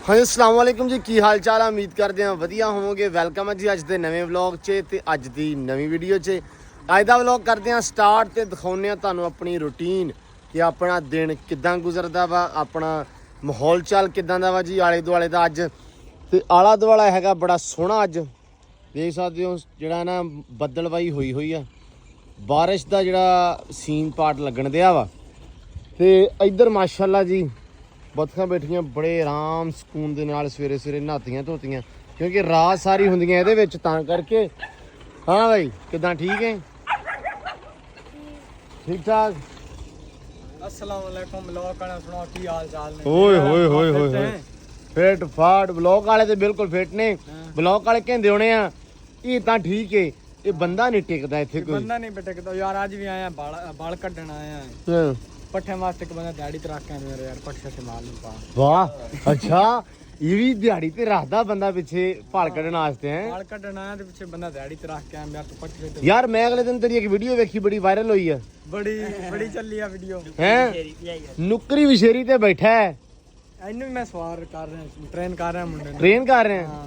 हाँ जी अस्सलाम वालेकुम जी की हाल चाल है। उम्मीद करते हैं वधिया होवोगे। वेलकम है जी अज के नवे व्लॉग च ते अज की नवी वीडियो च। अज का व्लॉग करते हैं स्टार्ट तो दिखाने तुहानू अपनी रूटीन कि अपना दिन किदां गुजरदा वा, अपना माहौल चाल किदां दा वा जी आले दुआले दा। अज तो आला दुआला हैगा बड़ा सोहना। अज देख सकते हो जिहड़ा ना बदलवाई हुई हुई है, बारिश का जिहड़ा सीन पार्ट लगन दिया वा। ते इधर माशाअल्लाह जी बतखां बैठियां बड़े आराम सुकून दे नाल सवेरे सवेरे नहातियां धोतियां, क्योंकि रात सारी हुंदियां इहदे विच तां करके। हाँ भाई किदां ठीक है? ठीक ठाक। अस्सलाम वालेकुम। ब्लॉग करना सुनाओ की हाल चाल ने? ओए होए होए होए फिट फाट ब्लॉग वाले ते बिल्कुल फिट ने। ब्लॉग वाले कहंदे होने आ ये तां ठीक है, ये बंदा नहीं टिकदा इत्थे कोई। बंदा नहीं टिकदा यार। आज भी आया बाल कड्ढन आया हां पट्ठे वास्ते एक बंदा दिहाड़ी ते रख के मेरे यार पट्ठे से माल नहीं पा। वाह अच्छा ये भी दिहाड़ी ते रखदा बंदा पिछे भाल कढण वास्ते हैं। बाल कड्ढन आया ते पिछे बंदा दिहाड़ी ते रख के आया मेरे तो पट्ठे ते। यार मैं अगले दिन तेरी एक वीडियो देखी बड़ी वायरल हुई है। बड़ी चली है वीडियो हैं नुकरी विशेरी ते बैठा है। इन्नू मैं सवार कर रहा हूं, ट्रेन कर रहा हूं मुंडे ट्रेन कर रहे हैं। हां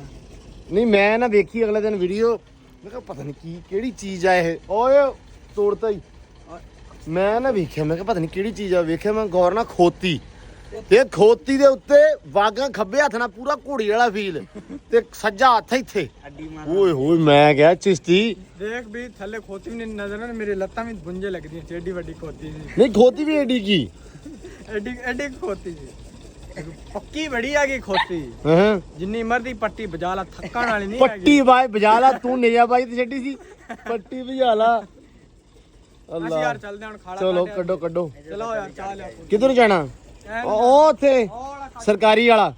नहीं मैं ना देखी अगले दिन वीडियो, मैं कहा पता नहीं की केड़ी चीज है ये। ओए तोड़ता ही मैं ना वेख्या, मैं कहा पता नहीं केड़ी चीज है। वेख्या मैं गौर ना खोती ते खोती दे उत्ते वागां खब्बे हत्थ नाल पूरा घोड़ी वाला फील ते सज्जा हत्थ इत्थे। ओए होए मैं क्या चिश्ती देख भी थल्ले खोती भी नहीं नजर ना, मेरी लत्तां भी भुंजे लगदी हैं। एडी बड़ी खोती सी, नहीं खोती भी एडी की एडी खोती सी पक्की बड़ी आ गई खोती। हां जिन्नी मर्दी पट्टी बजा ला थक्कण वाली नहीं पट्टी बाई बजा ला तू निजा बाई ते छड्डी सी पट्टी बजा ला। ਅਸੀਂ ਯਾਰ ਚੱਲਦੇ ਹਾਂ ਖਾਲਾ। चलो कड्डो कड्डो ਚਲੋ ਯਾਰ ਚਾਹ ਲਿਆ किधर जाना? ओ ਉੱਥੇ ਸਰਕਾਰੀ ਵਾਲਾ।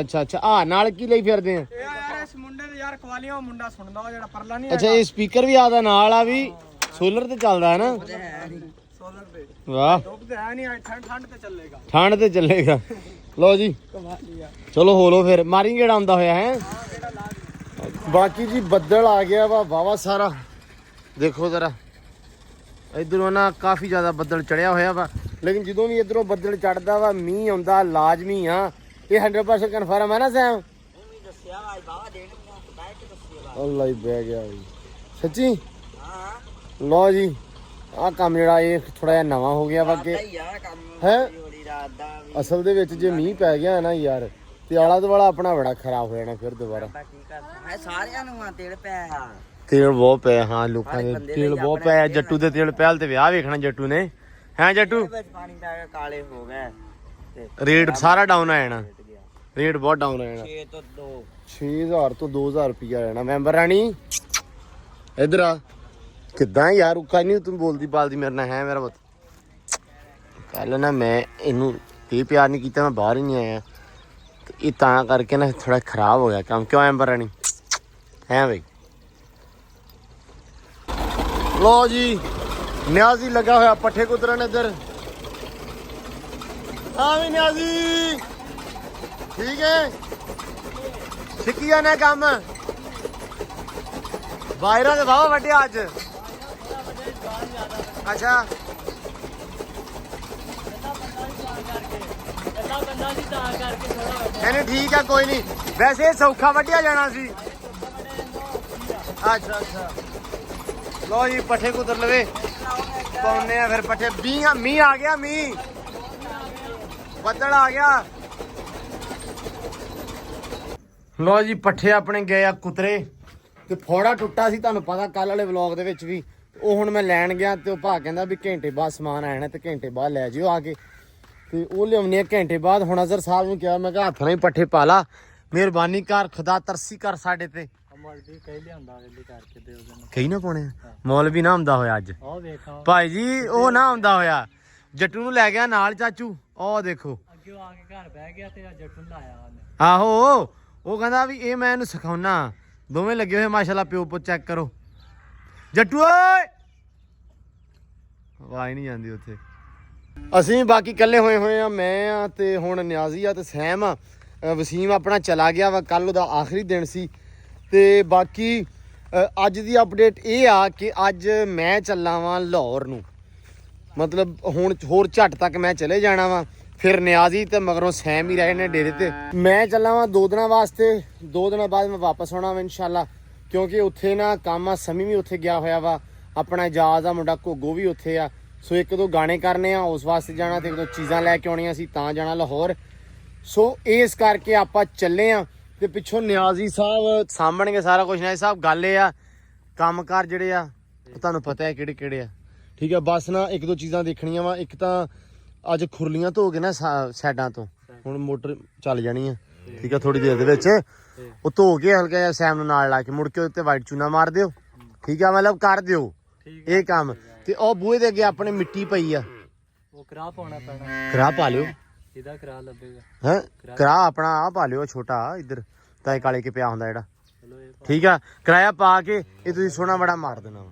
ਅੱਛਾ ਅੱਛਾ ਆ ਨਾਲ ਕੀ ਲਈ ਫਿਰਦੇ ਆ? ਇਹ ਯਾਰ ਇਸ ਮੁੰਡੇ ਦੇ ਯਾਰ ਖਵਾਲੀਆਂ ਮੁੰਡਾ ਸੁਣਦਾ ਉਹ ਜਿਹੜਾ ਪਰਲਾ ਨਹੀਂ ਅੱਛਾ ਇਹ ਸਪੀਕਰ ਵੀ ਆਦਾ ਨਾਲ ਆ ਵੀ ਸੋਲਰ ਤੇ ਚੱਲਦਾ ਹੈ ਨਾ? ਸੋਲਰ ਤੇ ਵਾਹ ਧੁੱਪ ਤੇ ਹੈ ਨਹੀਂ, ਠੰਡ ਤੇ ਚੱਲੇਗਾ। ਠੰਡ ਤੇ ਚੱਲੇਗਾ। ਲਓ ਜੀ ਕਮਾਲੀ ਆ। ਚਲੋ ਹੋਲੋ ਫਿਰ ਮਾਰੀ ਗੇੜਾ ਆਉਂਦਾ ਹੋਇਆ ਹੈ। ਬਾਕੀ ਜੀ ਬੱਦਲ ਆ ਗਿਆ ਵਾ ਵਾਵਾ ਸਾਰਾ। ਦੇਖੋ ਜ਼ਰਾ ਇਧਰੋਂ ਨਾ ਕਾਫੀ ਜ਼ਿਆਦਾ ਬੱਦਲ ਚੜਿਆ ਹੋਇਆ ਵਾ, ਲੇਕਿਨ ਜਦੋਂ ਵੀ ਇਧਰੋਂ ਬੱਦਲ ਚੜਦਾ ਵਾ ਮੀਂਹ ਆਉਂਦਾ ਲਾਜ਼ਮੀ ਆ। ਇਹ 100% ਕਨਫਰਮ ਹੈ ਨਾ ਸੈਮ? ਅੱਲਾ ਹੀ ਬਹਿ ਗਿਆ ਜੀ ਸੱਚੀ। ਲਓ ਜੀ ਆਹ ਕੰਮ ਜਿਹੜਾ ਇਹ ਥੋੜਾ ਜਿਹਾ ਨਵਾਂ ਹੋ ਗਿਆ ਵਾ ਕਿ ਹੈ ਅਸਲ ਦੇ ਵਿੱਚ ਜੇ ਮੀਂਹ ਪੈ ਗਿਆ ਨਾ ਯਾਰ ਤੇ ਆਲਾ ਦੁਆਲਾ ਆਪਣਾ ਬੜਾ ਖਰਾਬ ਹੋ ਜਾਣਾ ਫਿਰ ਦੁਬਾਰਾ। ਸਾਰਿਆਂ ਨੂੰ ਆ ਤੇਲ ਪਿਆ, ਤੇਲ ਬਹੁਤ ਪਿਆ। ਹਾਂ ਲੋਕਾਂ ਦੇ ਤੇਲ ਬਹੁਤ ਪਿਆ। ਜੱਟੂ ਦੇ ਤੇਲ ਪਹਿਲ ਤੇ ਵਿਆਹ ਵੇਖਣਾ ਜੱਟੂ ਨੇ। ਹੈ ਜੱਟੂ ਪਾਣੀ ਪੈ ਕੇ ਕਾਲੇ ਹੋ ਗਏ ਤੇ ਰੇਟ ਸਾਰਾ ਡਾਊਨ ਆ ਜਾਣਾ। ਰੇਟ ਬਹੁਤ ਡਾਊਨ ਆ ਜਾਣਾ। 6 ਤੋਂ 2 6000 ਤੋਂ 2000 ਰੁਪਇਆ ਆ ਜਾਣਾ। ਮੈਂਬਰ ਰਾਣੀ ਇਧਰ ਆ। ਕਿੱਦਾਂ ਯਾਰ ਉਕਾ ਨਹੀਂ ਤੂੰ ਬੋਲਦੀ ਬਾਲਦੀ ਮੇਰੇ ਨਾਲ ਹੈ ਮੇਰਾ ਪੁੱਤ। ਕੱਲ ਨਾ ਮੈਂ ਇਹਨੂੰ ਤੇ ਪਿਆਰ ਨਹੀਂ ਕੀਤਾ, ਮੈਂ ਬਾਹਰ ਹੀ ਨਹੀਂ ਆਇਆ ਤੇ ਇਹ ਤਾਂ ਕਰਕੇ ਨਾ ਥੋੜਾ ਖਰਾਬ ਹੋ ਗਿਆ ਕੰਮ। ਕਿਉਂ ਮੈਂਬਰ ਰਾਣੀ ਹੈ ਬਈ? लो जी न्याजी लगा हुआ पट्ठे कुतरन इधर। हाँ भी न्याजी ठीक है सिक्किया ने काम बाहरा दे वाह वड्डे अज। अच्छा नहीं ठीक है कोई नहीं, वैसे सौखा वड्डिया जाना सी। अच्छा अच्छा लो जी पट्ठे कुतर लवे पाने फिर पट्ठे। मीह आ गया, मीह बदल आ गया। लो जी पट्ठे अपने गए आ कुतरे ते फोड़ा टुੱਟਾ ਸੀ ਤੁਹਾਨੂੰ ਪਤਾ ਕੱਲ ਵਾਲੇ ਵਲੌਗ ਦੇ ਵਿੱਚ ਵੀ। ਉਹ ਹੁਣ ਮੈਂ ਲੈਣ ਗਿਆ ਤੇ ਉਹ ਭਾ ਕਹਿੰਦਾ ਵੀ ਘੰਟੇ ਬਾਅਦ ਸਮਾਨ ਆਣਾ ਤੇ ਘੰਟੇ ਬਾਅਦ ਲੈ ਜਿਓ ਆ ਕੇ ਤੇ ਉਹ ਲਿਆਉਣੇ ਆ ਘੰਟੇ ਬਾਅਦ। ਹੁਣ ਅਜ਼ਰ ਸਾਹਿਬ ਨੂੰ ਕਿਹਾ ਮੈਂ ਕਿਹਾ ਹੱਥ ਨਾਲ ਹੀ ਪੱਠੇ ਪਾ ਲਾ, ਮਿਹਰਬਾਨੀ ਕਰ, ਖੁਦਾ ਤਰਸੀ ਕਰ ਸਾਡੇ ਤੇ। ਕਈ ਨਾ ਪਾਉਣੇ ਮੌਲਵੀ ਨਾ ਆਉਂਦਾ ਹੋਇਆ ਅੱਜ ਭਾਈ ਜੀ। ਉਹ ਨਾ ਆਉਂਦਾ ਹੋਇਆ ਜੱਟੂ ਨੂੰ ਲੈ ਗਿਆ ਨਾਲ ਚਾਚੂ। ਉਹ ਦੇਖੋ ਅੱਗੇ ਆ ਕੇ ਘਰ ਬਹਿ ਗਿਆ ਤੇ ਜੱਟੂ ਨੂੰ ਲਾਇਆ ਉਹਨੇ। ਆਹੋ ਉਹ ਕਹਿੰਦਾ ਵੀ ਇਹ ਮੈਂ ਇਹਨੂੰ ਸਿਖਾਉਣਾ। ਦੋਵੇਂ ਲੱਗੇ ਹੋਏ ਮਾਸ਼ਾਅੱਲਾ ਪਿਓ ਪੁੱਤ। ਚੈੱਕ ਕਰੋ ਜੱਟੂ ਓਏ ਆਵਾਜ਼ ਨਹੀਂ ਜਾਂਦੀ ਉੱਥੇ। ਅਸੀਂ ਬਾਕੀ ਇਕੱਲੇ ਹੋਏ ਆ, ਮੈਂ ਆ ਤੇ ਹੁਣ ਨਿਆਜ਼ੀ ਆ ਤੇ ਸੈਮ ਆ। ਵਸੀਮ ਆਪਣਾ ਚਲਾ ਗਿਆ ਵਾ, ਕੱਲ ਉਹਦਾ ਆਖਰੀ ਦਿਨ ਸੀ। ਤੇ ਬਾਕੀ ਅੱਜ ਦੀ ਅਪਡੇਟ ਇਹ ਆ ਕਿ ਅੱਜ ਮੈਂ ਚੱਲਾਂ ਵਾਂ ਲਾਹੌਰ ਨੂੰ। ਮਤਲਬ ਹੁਣ ਹੋਰ ਝੱਟ ਤੱਕ ਮੈਂ ਚਲੇ ਜਾਣਾ ਵਾ। ਫਿਰ ਨਿਆਜ਼ੀ ਤੇ ਮਗਰੋਂ ਸੈਮ ਹੀ ਰਹੇ ਨੇ ਡੇਰੇ ਤੇ। ਮੈਂ ਚੱਲਾਂ ਵਾਂ 2 ਦਿਨਾਂ ਵਾਸਤੇ, 2 ਦਿਨਾਂ ਬਾਅਦ ਮੈਂ ਵਾਪਸ ਆਉਣਾ ਵਾ ਇਨਸ਼ਾਅੱਲਾ, ਕਿਉਂਕਿ ਉੱਥੇ ਨਾ ਕੰਮ ਆ। ਸਮੀ ਵੀ ਉੱਥੇ ਗਿਆ ਹੋਇਆ ਵਾ, ਆਪਣਾ ਇਜਾਜ਼ ਦਾ ਮੁੰਡਾ ਘੋਗੋ ਵੀ ਉੱਥੇ ਆ। ਸੋ 1-2 ਗਾਣੇ ਕਰਨੇ ਆ, ਉਸ ਵਾਸਤੇ ਜਾਣਾ ਤੇ 1-2 ਚੀਜ਼ਾਂ ਲੈ ਕੇ ਆਉਣੀਆਂ ਸੀ, ਤਾਂ ਜਾਣਾ ਲਾਹੌਰ। ਸੋ ਇਸ ਕਰਕੇ ਆਪਾਂ ਚੱਲੇ ਆ ਤੇ ਪਿੱਛੋਂ ਨਿਆਜ਼ੀ ਸਾਹਿਬ ਸਾਂਭਣਗੇ ਸਾਰਾ ਕੁਝ। ਨਿਆਜ਼ੀ ਸਾਹਿਬ ਗੱਲ ਇਹ ਆ, ਕੰਮਕਾਰ ਜਿਹੜੇ ਆ ਉਹ ਤੁਹਾਨੂੰ ਪਤਾ ਹੈ ਕਿਹੜੇ ਕਿਹੜੇ ਆ, ਠੀਕ ਆ। ਬਸ ਨਾ 1-2 ਚੀਜ਼ਾਂ ਦੇਖਣੀਆਂ ਵਾ। ਇੱਕ ਤਾਂ ਅੱਜ ਖੁਰਲੀਆਂ ਧੋ ਕੇ ਨਾ ਸਾਈਡਾਂ ਤੋਂ ਹੁਣ ਮੋਟਰ ਚੱਲ ਜਾਣੀ ਆ, ਠੀਕ ਆ, ਥੋੜੀ ਦੇਰ ਦੇ ਵਿੱਚ। ਉਹ ਧੋ ਕੇ ਹਲਕਾ ਜਿਹਾ ਸੈਮ ਨੂੰ ਨਾਲ ਲਾ ਕੇ ਮੁੜ ਕੇ ਉੱਤੇ ਵਾਈਟ ਚੂਨਾ ਮਾਰ ਦਿਓ, ਠੀਕ ਆ, ਮਤਲਬ ਕਰ ਦਿਓ ਇਹ ਕੰਮ। ਤੇ ਉਹ ਬੂਹੇ ਦੇ ਅੱਗੇ ਆਪਣੇ ਮਿੱਟੀ ਪਈ ਆ, ਉਹ ਕਰਾ ਪਾਉਣਾ ਪੈਣਾ। ਕਰਾ ਪਾ ਲਿਓ, ਇਹਦਾ ਕਰਾ ਲੱਭੇਗਾ ਹੈ ਕਰਾ ਆਪਣਾ ਆ ਪਾ ਲਿਓ ਛੋਟਾ ਇੱਧਰ ਤਾਏ ਕਾਲੇ ਕੇ ਪਿਆ ਹੁੰਦਾ ਜਿਹੜਾ, ਚਲੋ ਇਹ ਠੀਕ ਆ। ਕਿਰਾਇਆ ਪਾ ਕੇ ਇਹ ਤੁਸੀਂ ਸੋਹਣਾ ਬੜਾ ਮਾਰ ਦੇਣਾ ਵਾ,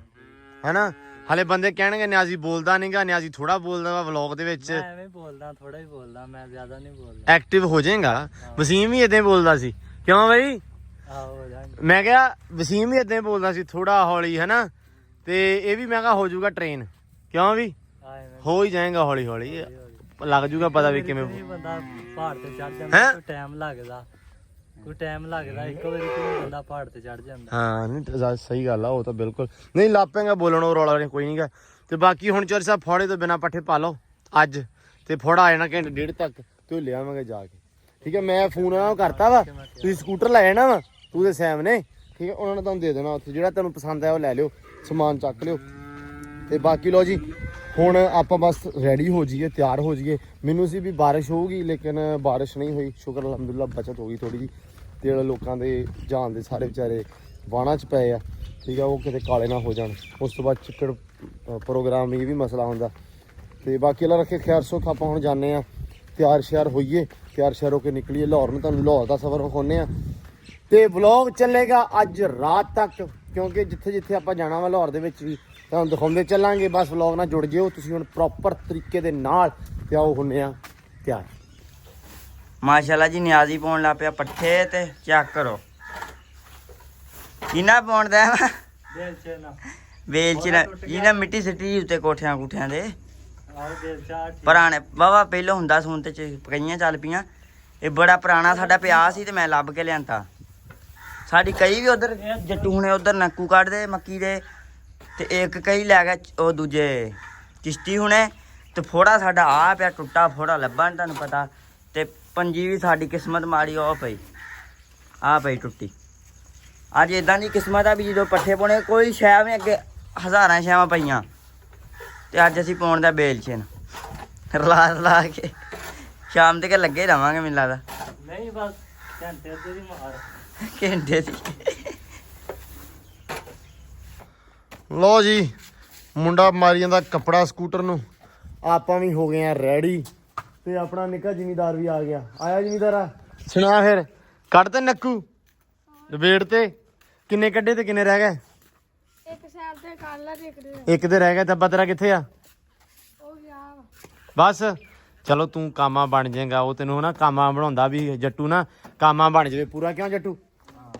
ਹੈਨਾ। ਹਲੇ ਬੰਦੇ ਕਹਿਣਗੇ ਨਿਆਜ਼ੀ ਬੋਲਦਾ ਨਹੀਂਗਾ, ਨਿਆਜ਼ੀ ਥੋੜਾ ਬੋਲਦਾ ਵਾ ਵਲੌਗ ਦੇ ਵਿੱਚ। ਮੈਂ ਐਵੇਂ ਬੋਲਦਾ, ਥੋੜਾ ਹੀ ਬੋਲਦਾ, ਮੈਂ ਜ਼ਿਆਦਾ ਨਹੀਂ ਬੋਲਦਾ। ਐਕਟਿਵ ਹੋ ਜਾਏਗਾ। ਵਸੀਮ ਵੀ ਇਦਾਂ ਹੀ ਬੋਲਦਾ ਸੀ, ਕਿਉਂ ਬਈ? ਆਹੋ ਹੋ ਜਾਣਗੇ। ਮੈਂ ਕਿਹਾ ਵਸੀਮ ਵੀ ਇਦਾਂ ਹੀ ਬੋਲਦਾ ਸੀ ਥੋੜਾ ਹੌਲੀ, ਹੈਨਾ। ਤੇ ਇਹ ਵੀ ਮੈਂ ਕਿਹਾ ਹੋ ਜਾਊਗਾ ਟ੍ਰੇਨ, ਕਿਉਂ ਵੀ ਹੋ ਹੀ ਜਾਏਗਾ ਹੌਲੀ ਹੌਲੀ, ਲੱਗ ਜੂਗਾ ਪਤਾ ਵੀ ਕਿਵੇਂ। ਬੰਦਾ ਪਹਾੜ ਤੇ ਚੜ ਜਾਂਦਾ, ਕੋਈ ਟਾਈਮ ਲੱਗਦਾ, ਕੋਈ ਟਾਈਮ ਲੱਗਦਾ, ਇੱਕ ਵਾਰੀ ਕੋਈ ਬੰਦਾ ਪਹਾੜ ਤੇ ਚੜ ਜਾਂਦਾ। ਹਾਂ ਨਹੀਂ ਸਹੀ ਗੱਲ ਆ, ਉਹ ਤਾਂ ਬਿਲਕੁਲ ਨਹੀਂ ਲਾਪੇਗਾ ਬੋਲਣ, ਉਹ ਰੌਲਾ ਕੋਈ ਨਹੀਂਗਾ। ਤੇ ਬਾਕੀ ਹੁਣ ਚੋਰ ਸਾਹਿਬ ਫੋੜੇ ਤੋਂ ਬਿਨਾ ਪੱਠੇ ਪਾ ਲਓ ਅੱਜ, ਤੇ ਫੋੜਾ ਆ ਜਾਣਾ ਘੰਟੇ ਡੇਢ ਤੱਕ, ਤੇ ਉਹ ਲਿਆਵਾਂਗੇ ਜਾ ਕੇ, ਠੀਕ ਹੈ। ਮੈਂ ਫੋਨ ਉਹਨਾਂ ਨੂੰ ਕਰਤਾ ਵਾ, ਤੁਸੀਂ ਸਕੂਟਰ ਲੈ ਜਾਣਾ ਵਾ ਤੂੰ ਤੇ ਸੈਮ ਨੇ, ਠੀਕ ਹੈ। ਉਹਨਾਂ ਨੇ ਤੁਹਾਨੂੰ ਦੇ ਦੇਣਾ ਉੱਥੇ, ਜਿਹੜਾ ਤੁਹਾਨੂੰ ਪਸੰਦ ਆ ਉਹ ਲੈ ਲਿਓ, ਸਮਾਨ ਚੱਕ ਲਿਓ। ਤੇ ਬਾਕੀ ਲੋ ਜੀ ਹੁਣ ਆਪਾਂ ਬਸ ਰੈਡੀ ਹੋ ਜਾਈਏ, ਤਿਆਰ ਹੋ ਜਾਈਏ। ਮੈਨੂੰ ਸੀ ਵੀ ਬਾਰਿਸ਼ ਹੋਊਗੀ, ਲੇਕਿਨ ਬਾਰਿਸ਼ ਨਹੀਂ ਹੋਈ, ਸ਼ੁਕਰ ਅਲਹਮਦੁਲਿਲਾ, ਬਚਤ ਹੋ ਗਈ ਥੋੜੀ ਜੀ। ਤੇ ਜਿਹੜੇ ਲੋਕਾਂ ਦੇ ਜਾਨ ਦੇ ਸਾਰੇ ਵਿਚਾਰੇ ਵਾਹਣਾ 'ਚ ਪਏ ਆ, ਠੀਕ ਆ, ਉਹ ਕਿਤੇ ਕਾਲੇ ਨਾ ਹੋ ਜਾਣ। ਉਸ ਤੋਂ ਬਾਅਦ ਚਿੱਕੜ ਪ੍ਰੋਗਰਾਮ ਇਹ ਵੀ ਮਸਲਾ ਹੁੰਦਾ। ਤੇ ਬਾਕੀ ਅੱਲਾ ਰੱਖੇ ਖੈਰ ਸੁੱਖ। ਆਪਾਂ ਹੁਣ ਜਾਂਦੇ ਆ, ਤਿਆਰ ਸ਼ਿਆਰ ਹੋਈਏ, ਤਿਆਰ ਸ਼ਿਆਰ ਹੋ ਕੇ ਨਿਕਲੀਏ ਲਾਹੌਰ ਨੂੰ। ਤੁਹਾਨੂੰ ਲਾਹੌਰ ਦਾ ਸਫ਼ਰ ਵਿਖਾਉਂਦੇ ਆ ਤੇ ਵਲੌਗ ਚੱਲੇਗਾ ਅੱਜ ਰਾਤ ਤੱਕ, ਕਿਉਂਕਿ ਜਿੱਥੇ ਜਿੱਥੇ ਆਪਾਂ ਜਾਣਾ ਵਾ ਲਾਹੌਰ ਦੇ ਵਿੱਚ ਵੀ ਤੁਹਾਨੂੰ ਦਿਖਾਉਂਦੇ ਚੱਲਾਂਗੇ। ਬਸ ਵਲੌਗ ਨਾਲ ਜੁੜ ਜਿਓ ਤੁਸੀਂ ਹੁਣ ਪ੍ਰੋਪਰ ਤਰੀਕੇ ਦੇ ਨਾਲ, ਤੇ ਆਓ ਹੁੰਨੇ ਆ ਤਿਆਰ। ਮਾਸ਼ਾਅੱਲਾ ਜੀ ਨਿਆਜ਼ੀ ਪਾਉਣ ਲੱਗ ਪਿਆ ਪੱਠੇ, ਤੇ ਚੈੱਕ ਕਰੋ ਕਿੰਨਾ ਪਾਉਂਦਾ ਵਾ ਵੇਲ ਚ ਇਹਨਾਂ ਮਿੱਟੀ ਸਿੱਟੀ ਉੱਤੇ ਕੋਠਿਆਂ ਕੁਠਿਆਂ ਦੇ ਪੁਰਾਣੇ ਵਾਵਾ ਪਹਿਲੋਂ ਹੁੰਦਾ ਸੁਣ ਤੇ ਪਕਈਆਂ ਚੱਲ ਪਈਆਂ। ਇਹ ਬੜਾ ਪੁਰਾਣਾ ਸਾਡਾ ਪਿਆ ਸੀ ਤੇ ਮੈਂ ਲੱਭ ਕੇ ਲਿਆਂਦਾ। ਸਾਡੀ ਕਈ ਵੀ ਉਧਰ ਜੱਟੂ ਹੁਣੇ ਉਧਰ ਨੱਕੂ ਕੱਢਦੇ ਮੱਕੀ ਦੇ, ਤੇ ਇੱਕ ਕਈ ਲੈ ਗਿਆ ਉਹ ਦੂਜੇ ਕਿਸ਼ਤੀ ਹੁਣੇ। ਤੇ ਫੋੜਾ ਸਾਡਾ ਆ ਪਿਆ ਟੁੱਟਾ ਫੋੜਾ ਲੱਭਣ, ਤੁਹਾਨੂੰ ਪਤਾ। ਤੇ ਪੰਜੀ ਵੀ ਸਾਡੀ ਕਿਸਮਤ ਮਾੜੀ ਉਹ ਪਈ, ਆ ਪਈ ਟੁੱਟੀ। ਅੱਜ ਇਦਾਂ ਦੀ ਕਿਸਮਤ ਆ ਵੀ ਜਦੋਂ ਪੱਠੇ ਪਾਉਣੇ ਕੋਈ ਸ਼ੈ ਵੀ ਅੱਗੇ ਹਜ਼ਾਰਾਂ ਸ਼ੈਵਾਂ ਪਈਆਂ, ਤੇ ਅੱਜ ਅਸੀਂ ਪਾਉਣ ਦਾ ਬੇਲ ਚ ਰਲਾ ਕੇ ਸ਼ਾਮ ਤੱਕ ਲੱਗੇ ਰਵਾਂਗੇ ਮੈਨੂੰ ਲੱਗਦਾ। ਨਹੀਂ ਬਸ ਘੰਟੇ ਦੀ ਮਾਰ, ਘੰਟੇ ਦੀ। ਲੋ ਜੀ ਮੁੰਡਾ ਮਾਰੀ ਜਾਂਦਾ ਕੱਪੜਾ ਸਕੂਟਰ ਨੂੰ, ਆਪਾਂ ਵੀ ਹੋ ਗਏ ਆ ਰੈਡੀ। ਤੇ ਆਪਣਾ ਨਿੱਕਾ ਜ਼ਿਮੀਦਾਰ ਵੀ ਆ ਗਿਆ। ਆਇਆ ਜ਼ਿਮੀਦਾਰਾ, ਸੁਣਾ ਫਿਰ ਕੱਢ ਤੇ ਨੱਕੂ ਲਪੇਟ ਤੇ? ਕਿੰਨੇ ਕੱਢੇ ਤੇ ਕਿੰਨੇ ਰਹਿ ਗਏ? ਇੱਕ ਸਾਈਡ ਤੇ ਕਰ ਲਾ, ਦੇਖਦੇ ਇੱਕ ਤੇ ਰਹਿ ਗਿਆ। ਦੱਬਾ ਤੇਰਾ ਕਿੱਥੇ ਆ? ਉਹ ਗਿਆ ਬਸ ਚਲੋ ਤੂੰ ਕਾਮਾ ਬਣ ਜਾਏਗਾ, ਉਹ ਤੈਨੂੰ ਨਾ ਕਾਮਾ ਬਣਾਉਂਦਾ ਵੀ ਜੱਟੂ ਨਾ ਕਾਮਾ ਬਣ ਜਾਵੇ ਪੂਰਾ, ਕਿਉਂ ਜੱਟੂ?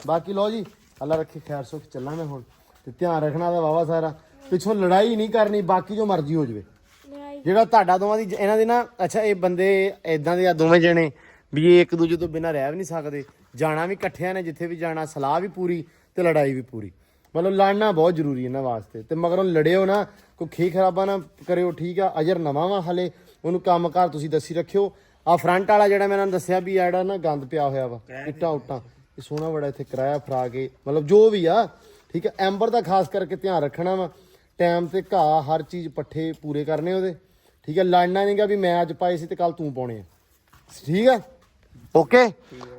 ਬਾਕੀ ਲੋ ਜੀ ਅੱਲਾ ਰੱਖੇ ਖੈਰ ਸੁੱਖ, ਚੱਲਾਂਗੇ ਹੁਣ। ਤੇ ਧਿਆਨ ਰੱਖਣਾ ਦਾ ਵਾਵਾ ਸਾਰਾ, ਪਿੱਛੋਂ ਲੜਾਈ ਨਹੀਂ ਕਰਨੀ, ਬਾਕੀ ਜੋ ਮਰਜ਼ੀ ਹੋ ਜਾਵੇ। ਜਿਹੜਾ ਤੁਹਾਡਾ ਦੋਵਾਂ ਦੀ ਇਹਨਾਂ ਦੀ ਨਾ, ਅੱਛਾ ਇਹ ਬੰਦੇ ਇਦਾਂ ਦੇ ਆ ਦੋਵੇਂ ਜਣੇ ਵੀ ਇਹ ਇੱਕ ਦੂਜੇ ਤੋਂ ਬਿਨਾਂ ਰਹਿ ਵੀ ਨਹੀਂ ਸਕਦੇ। ਜਾਣਾ ਵੀ ਇਕੱਠਿਆਂ ਨੇ, ਜਿੱਥੇ ਵੀ ਜਾਣਾ ਸਲਾਹ ਵੀ ਪੂਰੀ ਤੇ ਲੜਾਈ ਵੀ ਪੂਰੀ। ਮਤਲਬ ਲੜਨਾ ਬਹੁਤ ਜ਼ਰੂਰੀ ਇਹਨਾਂ ਵਾਸਤੇ। ਤੇ ਮਗਰੋਂ ਲੜਿਓ ਨਾ, ਕੋਈ ਖੇ ਖਰਾਬਾ ਨਾ ਕਰਿਓ, ਠੀਕ ਆ। ਅਜਰ ਨਵਾਂ ਵਾ ਹਲੇ, ਉਹਨੂੰ ਕੰਮ ਕਾਰ ਤੁਸੀਂ ਦੱਸੀ ਰੱਖਿਓ। ਆ ਫਰੰਟ ਵਾਲਾ ਜਿਹੜਾ ਮੈਂ ਇਹਨਾਂ ਨੂੰ ਦੱਸਿਆ ਵੀ ਆ ਜਿਹੜਾ ਨਾ ਗੰਦ ਪਿਆ ਹੋਇਆ ਵਾ, ਇੱਟਾਂ ਉੱਟਾਂ, ਇਹ ਸੋਹਣਾ ਬੜਾ ਇੱਥੇ ਕਿਰਾਇਆ ਫਰਾ ਕੇ, ਮਤਲਬ ਜੋ ਵੀ ਆ, ਠੀਕ ਆ। ਐਂਬਰ ਦਾ ਖਾਸ ਕਰਕੇ ਧਿਆਨ ਰੱਖਣਾ ਵਾ, ਟਾਈਮ ਤੇ ਘਾਹ ਹਰ ਚੀਜ਼ ਪੱਠੇ ਪੂਰੇ ਕਰਨੇ ਉਹਦੇ, ਠੀਕ ਆ। ਲੜਨਾ ਨਹੀਂਗਾ ਵੀ ਮੈਂ ਅੱਜ ਪਾਏ ਸੀ ਤੇ ਕੱਲ ਤੂੰ ਪਾਉਣੇ ਆ, ਠੀਕ ਆ। ਓਕੇ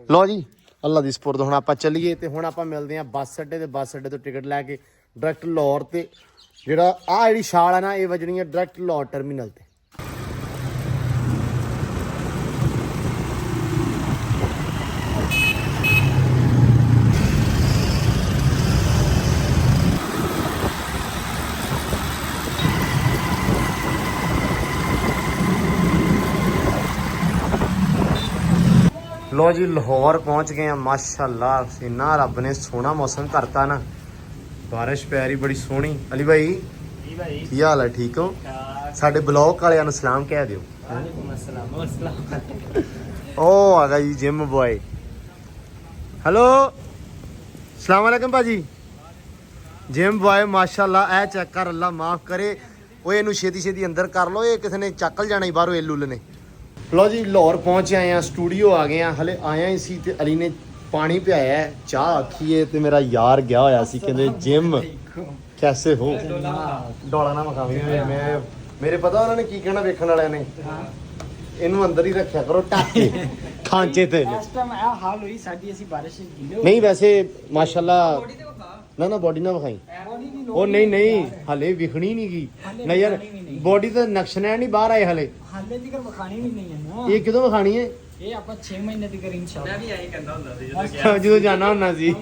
ਲੋ ਜੀ ਅੱਲਾ ਦੀ ਸਪੁਰਦ। ਹੁਣ ਆਪਾਂ ਚੱਲੀਏ ਤੇ ਹੁਣ ਆਪਾਂ ਮਿਲਦੇ ਹਾਂ ਬੱਸ ਅੱਡੇ ਤੇ। ਬੱਸ ਅੱਡੇ ਤੋਂ ਟਿਕਟ ਲੈ ਕੇ ਡਾਇਰੈਕਟ ਲਾਹੌਰ, ਤੇ ਜਿਹੜਾ ਆਹ ਜਿਹੜੀ ਛਾਲ ਆ ਨਾ ਇਹ ਵੱਜਣੀ ਹੈ ਡਾਇਰੈਕਟ ਲਾਹੌਰ ਟਰਮੀਨਲ ਤੇ। ਲੋ ਜੀ ਲਾਹੌਰ ਪਹੁੰਚ ਗਏ ਆ। ਮਾਸ਼ਾਅੱਲਾ ਇੰਨਾ ਰੱਬ ਨੇ ਸੋਹਣਾ ਮੌਸਮ ਕਰਤਾ ਨਾ, ਬਾਰਿਸ਼ ਪੈ ਰਹੀ ਬੜੀ ਸੋਹਣੀ। ਅਲੀ ਭਾਈ ਕੀ ਹਾਲ ਹੈ? ਠੀਕ ਹੋ? ਸਾਡੇ ਬਲੌਗ ਵਾਲਿਆਂ ਨੂੰ ਸਲਾਮ ਕਹਿ ਦਿਓ। ਉਹ ਆ ਗਿਆ ਜੀ ਜਿਮ ਬॉय। ਹੈਲੋ ਸਲਾਮ ਅਲੈਕਮ ਭਾਜੀ। ਜਿਮ ਬॉय ਮਾਸ਼ਾਅੱਲਾ। ਇਹ ਚੈੱਕ ਕਰ, ਅੱਲਾ ਮਾਫ ਕਰੇ। ਓਏ ਇਹਨੂੰ ਛੇਤੀ ਛੇਤੀ ਅੰਦਰ ਕਰ ਲਓ, ਇਹ ਕਿਸੇ ਨੇ ਚੱਕਲ ਜਾਣਾ ਹੀ ਬਾਹਰੋਂ ਇਹ ਨੇ। ਲਓ ਜੀ ਲਾਹੌਰ ਪਹੁੰਚ ਆਏ ਆ, ਸਟੂਡੀਓ ਆ ਗਏ ਆ। ਹਲੇ ਆਇਆ ਹੀ ਸੀ ਤੇ ਅਲੀ ਨੇ ਪਾਣੀ ਪਿਆਇਆ ਹੈ, ਚਾਹ ਆਖੀਏ ਤੇ ਮੇਰਾ ਯਾਰ ਗਿਆ ਹੋਇਆ ਸੀ, ਕਹਿੰਦੇ ਜਿਮ ਕੈਸੇ ਹੋ। ਡੋਲਾ ਨਾ ਮਖਾਵੀ ਮੈਂ ਮੇਰੇ ਪਤਾ ਉਹਨਾਂ ਨੇ ਕੀ ਕਹਿਣਾ ਵੇਖਣ ਵਾਲਿਆਂ ਨੇ। ਇਹਨੂੰ ਅੰਦਰ ਹੀ ਰੱਖਿਆ ਕਰੋ ਢੱਕ ਕੇ ਖਾਂਚੇ ਤੇ। ਨਹੀਂ ਵੈਸੇ ਮਾਸ਼ਾਅੱਲਾ ਨਾ ਬੋਡੀ ਨਾ ਵਿਖਾਈ। ਉਹ ਨਹੀਂ ਹਲੇ ਵਿਖਣੀ ਨਹੀਂ ਗਈ ਨਾ ਯਾਰ, ਬੋਡੀ ਤਾਂ ਨਕਸ਼ਨੈਣ ਨਹੀਂ ਬਾਹਰ ਆਏ ਹਲੇ ਦੀ ਵਿਖਾਣੀ ਵੀ ਨਹੀਂ ਹੈ ਨਾ। ਇਹ ਕਿਦੋਂ ਵਿਖਾਣੀ ਹੈ? ਇਹ ਆਪਾਂ 6 ਮਹੀਨੇ ਦੀ ਕਰ ਇਨਸ਼ਾਅੱਲਾ। ਮੈਂ ਵੀ ਆਹੀ ਕਹਿੰਦਾ ਹੁੰਦਾ ਸੀ ਜਦੋਂ ਜਾਣਾ ਹੁੰਦਾ ਸੀ।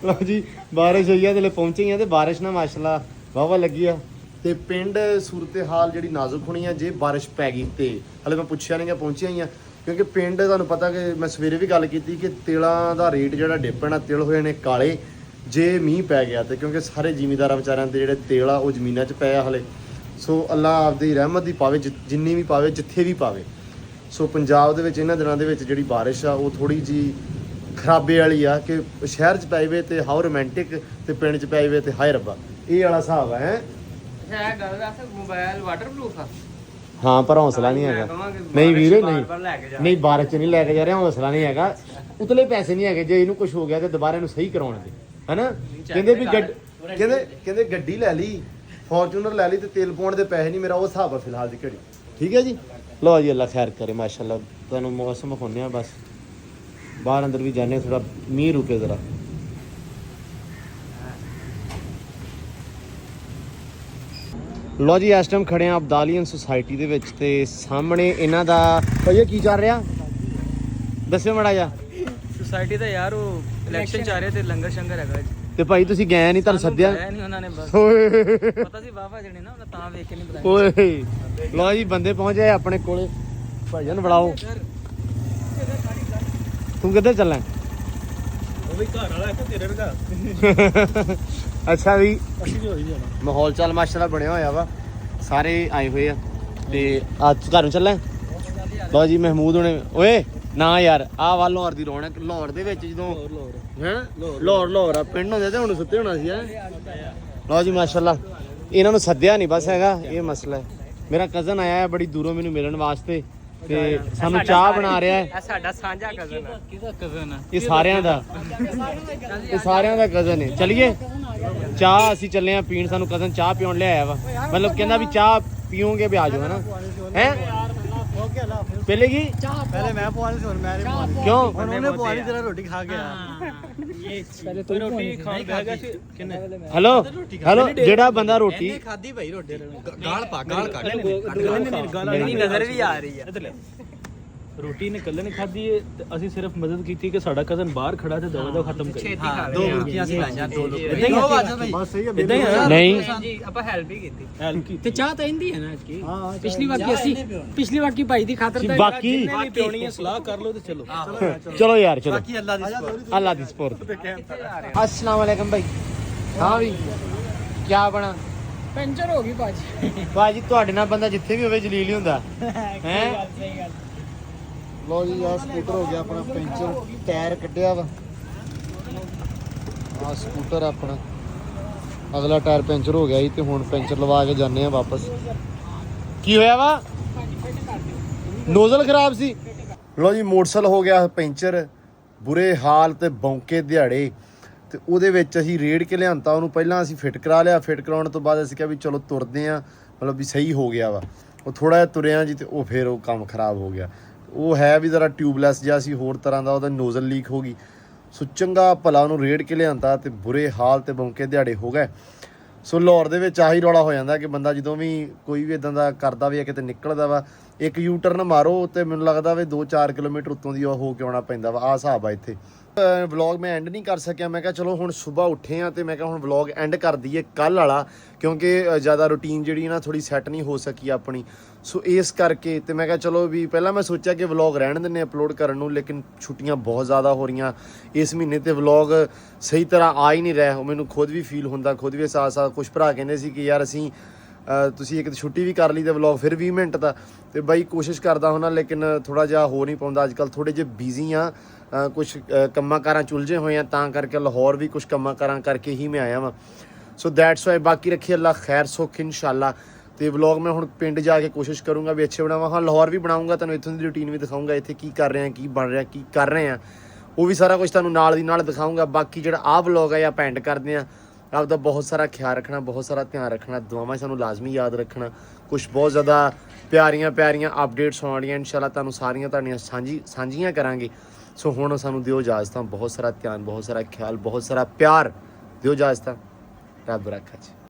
ਲਓ ਜੀ ਬਾਰਿਸ਼ ਹੋਈ ਆ ਤੇ ਪਹੁੰਚੇ ਆ ਤੇ ਬਾਰਿਸ਼ ਨਾ ਮਾਸ਼ਾਅੱਲਾ ਵਾਵਾ ਲੱਗੀ ਆ। ਤੇ ਪਿੰਡ ਸੂਰਤ ਹਾਲ ਜਿਹੜੀ ਨਾਜ਼ੁਕ ਹੋਣੀ ਆ ਜੇ ਬਾਰਿਸ਼ ਪੈ ਗਈ ਤੇ। ਹਲੇ ਮੈਂ ਪੁੱਛਿਆ ਨਹੀਂ ਕਿ ਪਹੁੰਚਿਆ ਹੀ ਆ, ਕਿਉਂਕਿ ਪਿੰਡ ਤੁਹਾਨੂੰ ਪਤਾ ਕਿ ਮੈਂ ਸਵੇਰੇ ਵੀ ਗੱਲ ਕੀਤੀ ਕਿ ਤਿਲਾਂ ਦਾ ਰੇਟ ਜਿਹੜਾ ਡਿੱਪਣਾ, ਤਿਲ ਹੋਏ ਨੇ ਕਾਲੇ ਜੇ ਮੀਂਹ ਪੈ ਗਿਆ ਤੇ, ਕਿਉਂਕਿ ਸਾਰੇ ਜ਼ਿਮੀਂਦਾਰਾਂ ਵਿਚਾਰਿਆਂ ਦੇ ਜਿਹੜੇ ਤਿਲ ਆ ਉਹ ਜ਼ਮੀਨਾਂ 'ਚ ਪਏ ਆ ਹਲੇ। ਸੋ ਅੱਲਾ ਆਪਦੀ ਰਹਿਮਤ ਦੀ ਪਾਵੇ, ਜਿੰਨੀ ਵੀ ਪਾਵੇ, ਜਿੱਥੇ ਵੀ ਪਾਵੇ। ਸੋ ਪੰਜਾਬ ਦੇ ਵਿੱਚ ਇਹਨਾਂ ਦਿਨਾਂ ਦੇ ਵਿੱਚ ਜਿਹੜੀ ਬਾਰਿਸ਼ ਆ ਉਹ ਥੋੜੀ ਜੀ ਖਰਾਬੇ ਵਾਲੀ ਆ ਕਿ ਸ਼ਹਿਰ 'ਚ ਪੈ ਜਾਵੇ ਤੇ ਹਾਉ ਰੋਮਾਂਟਿਕ ਤੇ ਪਿੰਡ 'ਚ ਪੈ ਜਾਵੇ ਤੇ ਹਾਏ ਰੱਬਾ, ਇਹ ਵਾਲਾ ਹਿਸਾਬ ਹੈ। ਗੱਲ ਵੈਸੇ ਮੋਬਾਈਲ ਵਾਟਰਪ੍ਰੂਫ ਆ। ਹਾਂ ਪਰ ਹੌਸਲਾ ਨਹੀਂ ਹੈਗਾ। ਨਹੀਂ ਵੀਰੇ ਨਹੀਂ ਬਾਰਿਸ਼ 'ਚ ਨਹੀਂ ਲੈ ਕੇ ਜਾ ਰਿਹਾ, ਹੌਸਲਾ ਨਹੀਂ ਹੈਗਾ। ਉਤਲੇ ਪੈਸੇ ਨਹੀਂ ਹੈਗੇ, ਜੇ ਇਹਨੂੰ ਕੁਝ ਹੋ ਗਿਆ ਤੇ ਦੁਬਾਰਾ ਇਹਨੂੰ ਸਹੀ ਕਰਾਉਣ ਦੇ, ਹੈਨਾ। ਕਹਿੰਦੇ ਵੀ ਕਹਿੰਦੇ ਗੱਡੀ ਲੈ ਲਈ, ਫੋਰਚੂਨਰ ਲੈ ਲਈ ਤੇ ਤੇਲ ਪਾਉਣ ਦੇ ਪੈਸੇ ਨਹੀਂ। ਮੇਰਾ ਉਹ ਹਿਸਾਬ ਆ ਫਿਲਹਾਲ ਦੀ ਘੜੀ। ਠੀਕ ਹੈ ਜੀ। ਲਓ ਜੀ ਅੱਲਾ ਖੈਰ ਕਰੇ ਮਾਸ਼ਾਅੱਲਾ। ਤੁਹਾਨੂੰ ਮੌਸਮ ਵਿਖਾਉਂਦੇ ਆ, ਬਸ ਬਾਹਰ ਅੰਦਰ ਵੀ ਜਾਣੇ, ਥੋੜਾ ਮੀਂਹ ਰੁਕੇ ਜ਼ਰਾ। ਲਓ ਜੀ ਇਸ ਟਾਈਮ ਖੜੇ ਆ ਅਬਦਾਲੀਅਨ ਸੁਸਾਇਟੀ ਦੇ ਵਿੱਚ ਤੇ ਸਾਹਮਣੇ ਇਹਨਾਂ ਦਾ ਭਾਈ ਕੀ ਚੱਲ ਰਿਹਾ ਦੱਸਿਓ ਮਾੜਾ ਜਿਹਾ। ਸੁਸਾਇਟੀ ਦਾ ਯਾਰ ਉਹ ਇਲੈਕਸ਼ਨ ਚੱਲ ਰਿਹਾ ਤੇ ਲੰਗਰ ਸ਼ੰਗਰ ਹੈਗਾ। ਤੇ ਭਾਈ ਤੁਸੀਂ ਗਏ ਨਹੀਂ, ਤੁਹਾਨੂੰ ਸੱਦਿਆ ਨਹੀਂ ਉਹਨਾਂ ਨੇ, ਬਸ ਓਏ ਪਤਾ ਸੀ ਵਾਵਾ ਜਣੇ ਨਾ, ਉਹਨਾਂ ਤਾਂ ਵੇਖ ਕੇ ਨਹੀਂ ਬੁਲਾਇਆ। ਓਏ ਲਓ ਜੀ ਬੰਦੇ ਪਹੁੰਚ ਗਏ ਆਪਣੇ ਕੋਲੇ। ਭਾਈਆਂ ਬੁਲਾਓ। ਤੂੰ ਕਿੱਧਰ ਚੱਲਾਂ? ਉਹ ਵੀ ਘਰ ਵਾਲਾ ਇੱਕ ਤੇਰੇ ਵਰਗਾ। ਅੱਛਾ ਵੀ ਅਸੀਂ ਵੀ ਹੋਈ ਜਾਣਾ। ਮਾਹੌਲ ਚਾਲ ਮਾਸ਼ਾਅੱਲਾ ਬਣਿਆ ਹੋਇਆ ਵਾ, ਸਾਰੇ ਆਏ ਹੋਏ ਆ ਤੇ ਅੱਜ ਘਰ ਨੂੰ ਚੱਲਾਂ। ਲਓ ਜੀ ਮਹਿਮੂਦ ਹੁਣੇ। ਓਏ ਨਾ ਯਾਰ ਆਹ ਵਾ ਲਾਹੌਰ ਦੀ ਰੌਣਕ। ਲਾਹੌਰ ਦੇ ਵਿੱਚ ਜਦੋਂ ਹੈ ਲਾਹੌਰ ਆ ਪਿੰਡ ਹੁੰਦੇ ਤੇ ਹੁਣ ਸੁੱਤੇ ਹੋਣਾ ਸੀ। ਲਓ ਜੀ ਮਾਸ਼ਾਅੱਲਾ ਇਹਨਾਂ ਨੂੰ ਸੱਦਿਆ ਨਹੀਂ ਬਸ ਹੈਗਾ ਇਹ ਮਸਲਾ ਹੈ। ਮੇਰਾ ਕਜ਼ਨ ਆਇਆ ਹੈ ਬੜੀ ਦੂਰੋਂ ਮੈਨੂੰ ਮਿਲਣ ਵਾਸਤੇ ਤੇ ਸਾਨੂੰ ਚਾਹ ਬਣਾ ਰਿਹਾ ਹੈ। ਇਹ ਸਾਡਾ ਸਾਂਝਾ ਕਜ਼ਨ ਆ। ਕਿਹਦਾ ਕਜ਼ਨ ਆ? ਇਹ ਸਾਰਿਆਂ ਦਾ ਕਜ਼ਨ ਹੈ। ਚਲਿਏ ਚਾਹ ਅਸੀਂ ਚੱਲੇ ਆ ਪੀਣ, ਸਾਨੂੰ ਕਜ਼ਨ ਚਾਹ ਪਿਉਣ ਲਿਆਇਆ ਵਾ। ਮਤਲਬ ਕਹਿੰਦਾ ਵੀ ਚਾਹ ਪੀਓਗੇ ਵੀ ਆ ਜਾਓ, ਹਨਾ ਹੈ ਪਹਿਲੇ ਕੀ ਪਹਿਲੇ ਮੈਂ ਪਵਾ ਲਈ, ਹੁਣ ਮੈਂ ਨਹੀਂ ਪਵਾ ਲਈ। ਕਿਉਂ ਹੁਣ ਉਹਨੇ ਪਵਾ ਲਈ, ਤੇਰਾ ਰੋਟੀ ਖਾ ਗਿਆ। ਪਹਿਲੇ ਤੂੰ ਰੋਟੀ ਖਾਣ ਬਹਿ ਗਿਆ ਸੀ ਕਿੰਨੇ? ਹੈਲੋ ਜਿਹੜਾ ਬੰਦਾ ਰੋਟੀ ਖਾਦੀ ਭਾਈ ਰੋਟੀ ਗਾਲ ਪਾ, ਗਾਲ ਕੱਢ। ਮੇਰੀ ਨਜ਼ਰ ਵੀ ਆ ਰਹੀ ਆ। ਰੋਟੀ ਨੇ ਕੱਲੇ ਨੇ ਖਾਦੀ ਏ ਤੇ ਅਸੀਂ ਸਿਰਫ ਮਦਦ ਕੀਤੀ ਕਿ ਸਾਡਾ ਕਜ਼ਨ ਬਾਹਰ ਖੜਾ ਤੇ ਦਵਾ ਦਾ ਖਤਮ ਕਰੇ। ਦੋ ਬੁਰਕੀਆਂ ਸੀ ਲਾਈਆਂ, ਦੋ ਲੋਕ ਬਸ ਸਹੀ ਹੈ। ਇਦਾਂ ਹੀ ਆ। ਨਹੀਂ ਜੀ ਆਪਾਂ ਹੈਲਪ ਹੀ ਕੀਤੀ। ਹੈਲਪ ਕੀਤੀ ਤੇ ਚਾਹ ਤਾਂ ਇੰਦੀ ਹੈ ਨਾ ਅੱਜ ਕੀ। ਪਿਛਲੀ ਵਾਰ ਕੀ ਭਾਈ ਦੀ ਖਾਤਰ ਤਾਂ ਬਾਕੀ ਜਿੰਨੇ ਵੀ ਪਿਉਣੀ ਹੈ ਸਲਾਹ ਕਰ ਲਓ ਤੇ ਚਲੋ। ਚਲੋ ਯਾਰ ਚਲੋ ਬਾਕੀ ਅੱਲਾ ਦੀ ਸਪੋਰਟ। अस्सलाम वालेकुम भाई। हाँ भी क्या बना ਪੈਂਚਰ ਹੋ ਗਈ ਭਾਜੀ। ਭਾਜੀ ਤੁਹਾਡੇ ਨਾਲ ਬੰਦਾ ਜਿੱਥੇ ਵੀ ਹੋਵੇ ਜਲੀਲ ਹੀ ਹੁੰਦਾ ਹੈ। ਲੋ ਜੀ ਆ ਸਕੂਟਰ ਹੋ ਗਿਆ ਆਪਣਾ ਪੈਂਚਰ, ਟਾਇਰ ਕੱਢਿਆ ਵਾ। ਆ ਸਕੂਟਰ ਆਪਣਾ ਅਗਲਾ ਟਾਇਰ ਪੈਂਚਰ ਹੋ ਗਿਆ ਜੀ ਤੇ ਹੁਣ ਪੈਂਚਰ ਲਵਾ ਕੇ ਜਾਂਦੇ ਆ ਵਾਪਸ। ਕੀ ਹੋਇਆ ਵਾ? ਨੋਜ਼ਲ ਖਰਾਬ ਸੀ। ਲੋ ਜੀ ਮੋਟਰਸਾਈਕਲ ਹੋ ਗਿਆ ਪੈਂਚਰ, ਬੁਰੇ ਹਾਲ ਤੇ ਬੌਂਕੇ ਦਿਹਾੜੇ ਤੇ ਉਹਦੇ ਵਿੱਚ ਅਸੀਂ ਰੇੜ ਕੇ ਲਿਆਂਤਾ ਉਹਨੂੰ। ਪਹਿਲਾਂ ਅਸੀਂ ਫਿੱਟ ਕਰਾ ਲਿਆ, ਫਿੱਟ ਕਰਾਉਣ ਤੋਂ ਬਾਅਦ ਅਸੀਂ ਕਿਹਾ ਵੀ ਚਲੋ ਤੁਰਦੇ ਆ, ਮਤਲਬ ਵੀ ਸਹੀ ਹੋ ਗਿਆ ਵਾ। ਉਹ ਥੋੜਾ ਜਿਹਾ ਤੁਰਿਆ ਜੀ ਤੇ ਉਹ ਫਿਰ ਉਹ ਕੰਮ ਖਰਾਬ ਹੋ ਗਿਆ। ਉਹ ਹੈ ਵੀ ਜ਼ਰਾ ਟਿਊਬਲੈਸ ਜਿਹਾ ਸੀ, ਹੋਰ ਤਰ੍ਹਾਂ ਦਾ, ਉਹਦਾ ਨੋਜ਼ਲ ਲੀਕ ਹੋ ਗਈ। ਸੋ ਚੰਗਾ ਭਲਾ ਉਹਨੂੰ ਰੇੜ ਕੇ ਲਿਆਂਤਾ ਤੇ ਬੁਰੇ ਹਾਲ ਤੇ ਬੌਂਕੇ ਦਿਹਾੜੇ ਹੋ ਗਏ। ਸੋ ਲਾਹੌਰ ਦੇ ਵਿੱਚ ਆਹੀ ਰੌਲਾ ਹੋ ਜਾਂਦਾ ਕਿ ਬੰਦਾ ਜਦੋਂ ਵੀ ਕੋਈ ਵੀ ਇਦਾਂ ਦਾ ਕਰਦਾ ਵੀ ਹੈ, ਕਿਤੇ ਨਿਕਲਦਾ ਵਾ, ਇੱਕ ਯੂ ਟਰਨ ਮਾਰੋ ਤੇ ਮੈਨੂੰ ਲੱਗਦਾ ਵੀ 2-4 ਕਿਲੋਮੀਟਰ ਉੱਤੋਂ ਦੀ ਉਹ ਹੋ ਕੇ ਆਉਣਾ ਪੈਂਦਾ ਵਾ। ਆਹ ਹਿਸਾਬ ਆ ਇੱਥੇ। ਵਲੌਗ ਮੈਂ ਐਂਡ ਨਹੀਂ ਕਰ ਸਕਿਆ। ਮੈਂ ਕਿਹਾ ਚਲੋ ਹੁਣ ਸਵੇਰ ਉੱਠੇ ਆ ਤੇ ਮੈਂ ਕਿਹਾ ਹੁਣ ਵਲੌਗ ਐਂਡ ਕਰ ਦਈਏ ਕੱਲ੍ਹ ਵਾਲਾ, ਕਿਉਂਕਿ ਜ਼ਿਆਦਾ ਰੂਟੀਨ ਜਿਹੜੀ ਨਾ ਥੋੜੀ ਸੈੱਟ ਨਹੀਂ ਹੋ ਸਕੀ ਆਪਣੀ। ਸੋ ਇਸ ਕਰਕੇ ਤੇ ਮੈਂ ਕਿਹਾ ਚਲੋ ਵੀ ਪਹਿਲਾਂ ਮੈਂ ਸੋਚਿਆ ਕਿ ਵਲੌਗ ਰਹਿਣ ਦਿੰਦੇ ਅਪਲੋਡ ਕਰਨ ਨੂੰ, ਲੇਕਿਨ ਛੁੱਟੀਆਂ ਬਹੁਤ ਜ਼ਿਆਦਾ ਹੋ ਰਹੀਆਂ ਇਸ ਮਹੀਨੇ ਤੇ ਵਲੌਗ ਸਹੀ ਤਰ੍ਹਾਂ ਆ ਹੀ ਨਹੀਂ ਰਿਹਾ। ਮੈਨੂੰ ਖੁਦ ਵੀ ਫੀਲ ਹੁੰਦਾ, ਖੁਦ ਵੀ ਅਹਿਸਾਸ ਆ। ਕੁਛ ਭਰਾ ਕਹਿੰਦੇ ਸੀ ਕਿ ਯਾਰ ਅਸੀਂ ਤੁਸੀਂ ਇੱਕ ਛੁੱਟੀ ਵੀ ਕਰ ਲਈ ਤੇ ਵਲੌਗ ਫਿਰ 20 ਮਿੰਟ ਦਾ। ਤੇ ਬਾਈ ਕੋਸ਼ਿਸ਼ ਕਰਦਾ ਹੁੰਦਾ ਲੇਕਿਨ ਥੋੜਾ ਜਿਹਾ ਹੋ ਨਹੀਂ ਪਾਉਂਦਾ ਅੱਜ ਕੱਲ੍ਹ, ਥੋੜੇ ਜਿਹੇ ਬਿਜ਼ੀ ਆ, ਕੁਛ ਕੰਮਾਂ ਕਾਰਾਂ ਚੁਲਝੇ ਹੋਏ ਆ, ਤਾਂ ਕਰਕੇ ਲਾਹੌਰ ਵੀ ਕੁਛ ਕੰਮਾਂ ਕਾਰਾਂ ਕਰਕੇ ਹੀ ਮੈਂ ਆਇਆ ਵਾਂ। So that's why. ਬਾਕੀ ਰੱਖੀ ਅੱਲਾ ਖੈਰ ਸੁੱਖ ਇਨਸ਼ਾਅੱਲਾ। ਤੇ ਵਲੌਗ ਮੈਂ ਹੁਣ ਪਿੰਡ ਜਾ ਕੇ ਕੋਸ਼ਿਸ਼ ਕਰੂੰਗਾ ਵੀ ਅੱਛੇ ਬਣਾਵਾਂ। ਹਾਂ ਲਾਹੌਰ ਵੀ ਬਣਾਉਂਗਾ, ਤੁਹਾਨੂੰ ਇੱਥੋਂ ਦੀ ਰੂਟੀਨ ਵੀ ਦਿਖਾਊਂਗਾ, ਇੱਥੇ ਕੀ ਕਰ ਰਹੇ ਆ, ਕੀ ਬਣ ਰਿਹਾ, ਕੀ ਕਰ ਰਹੇ ਆ, ਉਹ ਵੀ ਸਾਰਾ ਕੁਝ ਤੁਹਾਨੂੰ ਨਾਲ ਦੀ ਨਾਲ ਦਿਖਾਊਂਗਾ। ਬਾਕੀ ਜਿਹੜਾ ਆਹ ਵਲੌਗ ਹੈ ਆਪਾਂ ਐਂਡ ਕਰਦੇ ਹਾਂ। ਆਪਦਾ ਬਹੁਤ ਸਾਰਾ ਖਿਆਲ ਰੱਖਣਾ, ਬਹੁਤ ਸਾਰਾ ਧਿਆਨ ਰੱਖਣਾ, ਦੁਆਵਾਂ ਸਾਨੂੰ ਲਾਜ਼ਮੀ ਯਾਦ ਰੱਖਣਾ। ਕੁਛ ਬਹੁਤ ਜ਼ਿਆਦਾ ਪਿਆਰੀਆਂ ਅਪਡੇਟਸ ਆਉਣੀਆਂ ਇਨਸ਼ਾਅੱਲਾ, ਤੁਹਾਨੂੰ ਸਾਰੀਆਂ ਤੁਹਾਡੀਆਂ ਸਾਂਝੀਆਂ ਕਰਾਂਗੇ। ਸੋ ਹੁਣ ਸਾਨੂੰ ਦਿਓ ਇਜਾਜ਼ਤਾਂ, ਬਹੁਤ ਸਾਰਾ ਧਿਆਨ, ਬਹੁਤ ਸਾਰਾ ਖਿਆਲ, ਬਹੁਤ ਸਾਰਾ ਪਿਆਰ ਦਿਓ ਇਜਾਜ਼ਤਾਂ। ਰੱਬ ਰੱਖਾ ਜੀ।